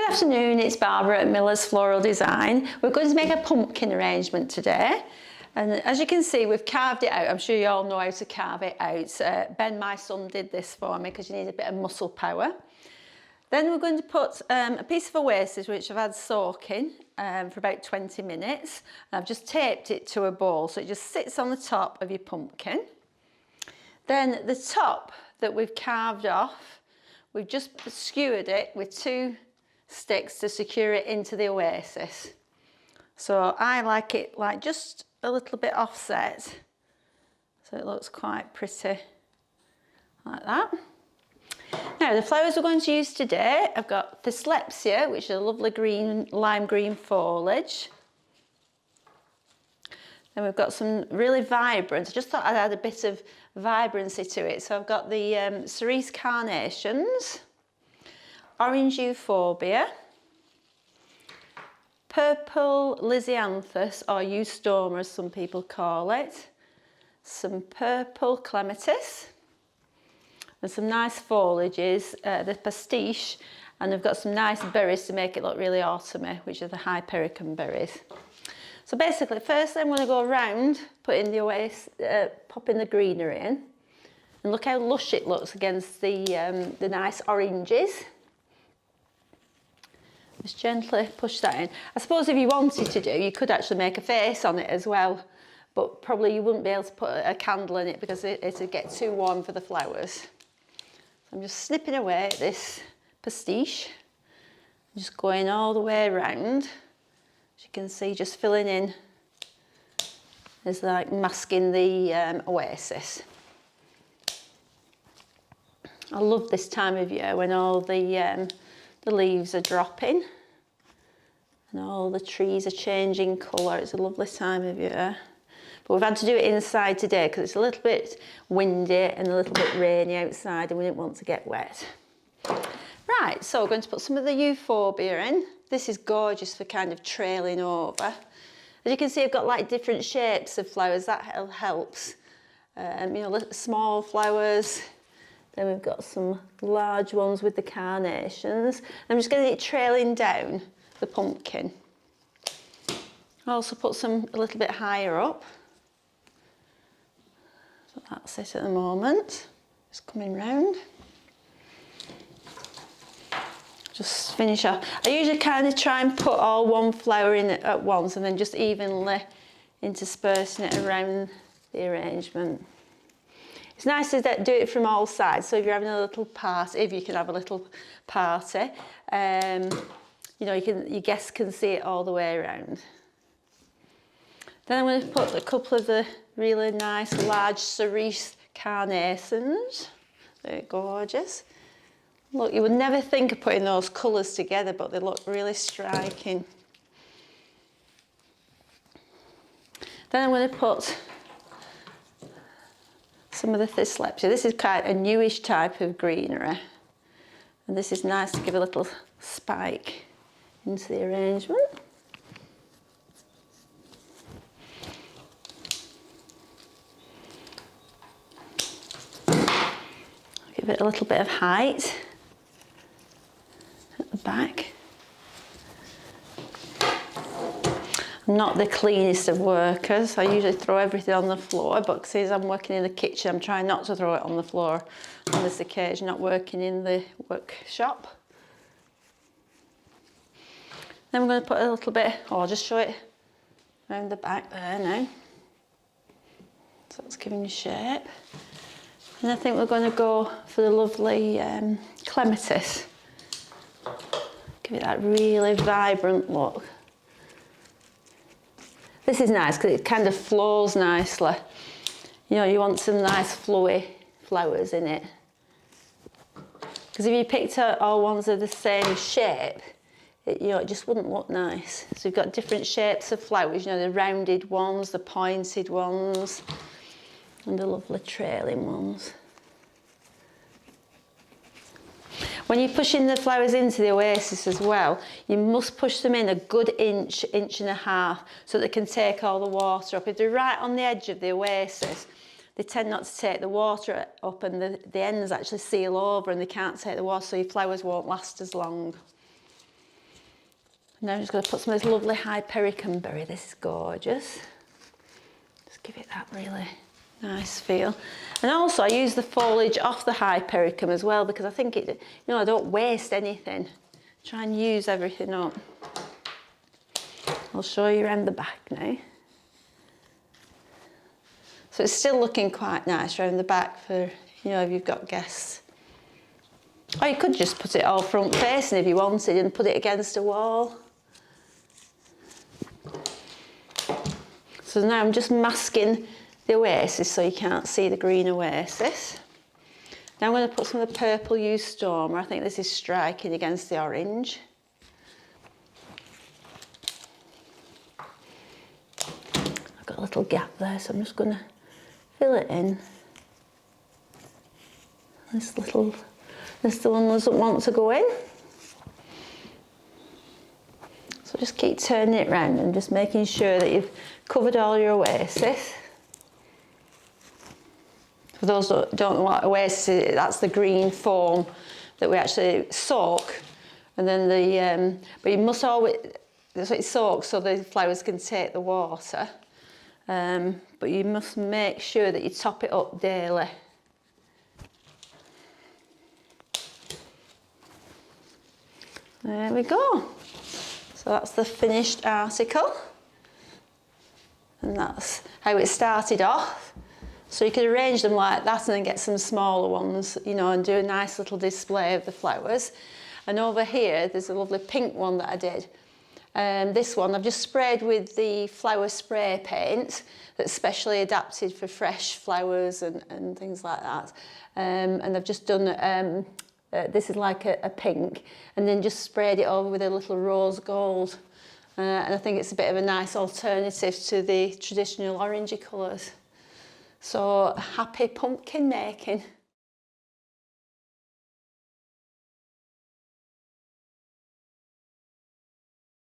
Good afternoon, it's Barbara at Miller's Floral Design. We're going to make a pumpkin arrangement today. And as you can see, we've carved it out. I'm sure you all know how to carve it out. Ben, my son, did this for me because you need a bit of muscle power. Then we're going to put a piece of oasis which I've had soaking for about 20 minutes. And I've just taped it to a bowl so it just sits on the top of your pumpkin. Then the top that we've carved off, we've just skewered it with 2 sticks to secure it into the oasis. So I like it like just a little bit offset, so it looks quite pretty like that. Now the flowers we're going to use today, I've got Thistlepsia, which is a lovely green, lime green foliage. Then we've got some really vibrant, I just thought I'd add a bit of vibrancy to it. So I've got the cerise carnations, orange euphorbia, purple lisianthus, or eustoma as some people call it, some purple clematis, and some nice foliages, the pastiche, and I've got some nice berries to make it look really autumny, which are the hypericum berries. So basically, first I'm going to go around, putting the oasis, popping the greenery in, and look how lush it looks against the nice oranges. Just gently push that in. I suppose if you wanted to do, you could actually make a face on it as well, but probably you wouldn't be able to put a candle in it because it would get too warm for the flowers. So I'm just snipping away at this pastiche, just going all the way around. As you can see, just filling in is like masking the oasis. I love this time of year when all the leaves are dropping and all the trees are changing colour. It's a lovely time of year. But we've had to do it inside today because it's a little bit windy and a little bit rainy outside and we didn't want to get wet. Right, so we're going to put some of the euphorbia in. This is gorgeous for kind of trailing over. As you can see, I've got like different shapes of flowers. That helps. You know, small flowers. Then we've got some large ones with the carnations. I'm just getting it trailing down the pumpkin. I also put some a little bit higher up. So that's it at the moment. Just coming round. Just finish off. I usually kind of try and put all one flower in at once and then just evenly interspersing it around the arrangement. It's nice to do it from all sides, so if you're having a little party, if you can have a little party, you know, your guests can see it all the way around. Then I'm going to put a couple of the really nice large cerise carnations. They're gorgeous. Look, you would never think of putting those colours together, but they look really striking. Then I'm going to put some of the Thistlepsia. This is quite a newish type of greenery. And this is nice to give a little spike into the arrangement. Give it a little bit of height at the back. I'm not the cleanest of workers. I usually throw everything on the floor, but since I'm working in the kitchen, I'm trying not to throw it on the floor on this occasion, not working in the workshop. Then I'm going to put a little bit, I'll just show it around the back there now. So it's giving you shape. And I think we're going to go for the lovely clematis. Give it that really vibrant look. This is nice because it kind of flows nicely. You know, you want some nice flowy flowers in it. Because if you picked out all ones of the same shape, it just wouldn't look nice. So you've got different shapes of flowers, you know, the rounded ones, the pointed ones, and the lovely trailing ones. When you're pushing the flowers into the oasis as well, you must push them in a good inch, inch and a half, so they can take all the water up. If they're right on the edge of the oasis, they tend not to take the water up, and the ends actually seal over and they can't take the water, so your flowers won't last as long. Now I'm just going to put some of this lovely Hypericum berry. This is gorgeous. Just give it that really nice feel. And also I use the foliage off the Hypericum as well, because I think it, you know, I don't waste anything. Try and use everything up. I'll show you around the back now. So it's still looking quite nice around the back for, you know, if you've got guests. Or you could just put it all front facing if you wanted and put it against a wall. So now I'm just masking the oasis so you can't see the green oasis. Now I'm going to put some of the purple Yew Stormer. I think this is striking against the orange. I've got a little gap there, so I'm just going to fill it in. This the one doesn't want to go in. So just keep turning it round and just making sure that you've covered all your oasis. For those that don't know what oasis is, that's the green foam that we actually soak, and then but you must always, so it soaks so the flowers can take the water, but you must make sure that you top it up daily. There we go. So that's the finished article, and that's how it started off. So you could arrange them like that and then get some smaller ones, you know, and do a nice little display of the flowers. And over here, there's a lovely pink one that I did. This one I've just sprayed with the flower spray paint that's specially adapted for fresh flowers and things like that. And I've just done, this is like a pink, and then just sprayed it over with a little rose gold. And I think it's a bit of a nice alternative to the traditional orangey colours. So happy pumpkin making.